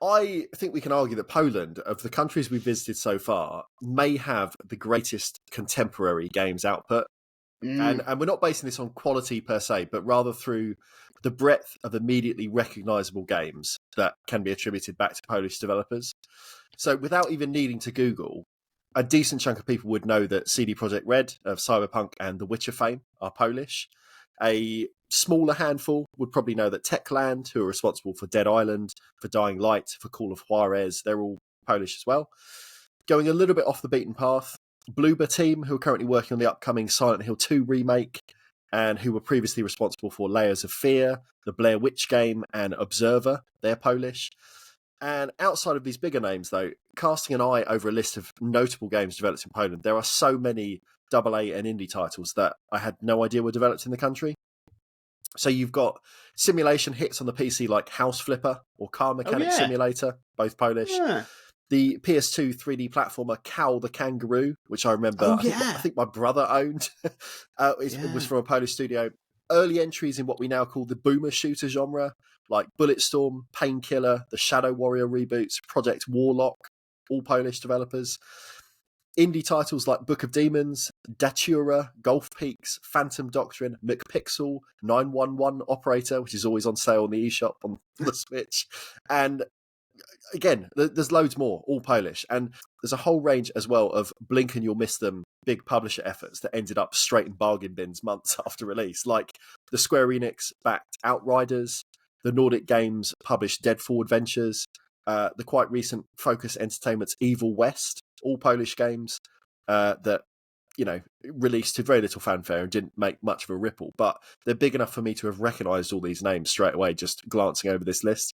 I think we can argue that Poland, of the countries we've visited so far, may have the greatest contemporary games output. And we're not basing this on quality per se, but rather through the breadth of immediately recognisable games that can be attributed back to Polish developers. So without even needing to Google, a decent chunk of people would know that CD Projekt Red of Cyberpunk and The Witcher fame are Polish. A smaller handful would probably know that Techland, who are responsible for Dead Island, for Dying Light, for Call of Juarez, they're all Polish as well. Going a little bit off the beaten path, Bloober team, who are currently working on the upcoming Silent Hill 2 remake, and who were previously responsible for Layers of Fear, the Blair Witch game, and Observer, they're Polish. And outside of these bigger names, though, casting an eye over a list of notable games developed in Poland, there are so many AA and indie titles that I had no idea were developed in the country. So you've got simulation hits on the PC like House Flipper or Car Mechanic Simulator, both Polish. Yeah. The PS2 3D platformer Cow the Kangaroo, which I remember, I think my brother owned, it was from a Polish studio. Early entries in what we now call the boomer shooter genre, like Bulletstorm, Painkiller, the Shadow Warrior reboots, Project Warlock, all Polish developers. Indie titles like Book of Demons, Datura, Golf Peaks, Phantom Doctrine, McPixel, 911 Operator, which is always on sale on the eShop on the Switch. And again, there's loads more, all Polish. And there's a whole range as well of blink and you'll miss them big publisher efforts that ended up straight in bargain bins months after release, like the Square Enix-backed Outriders, the Nordic Games published Deadfall Adventures, the quite recent Focus Entertainment's Evil West, all Polish games that, released to very little fanfare and didn't make much of a ripple. But they're big enough for me to have recognised all these names straight away, just glancing over this list.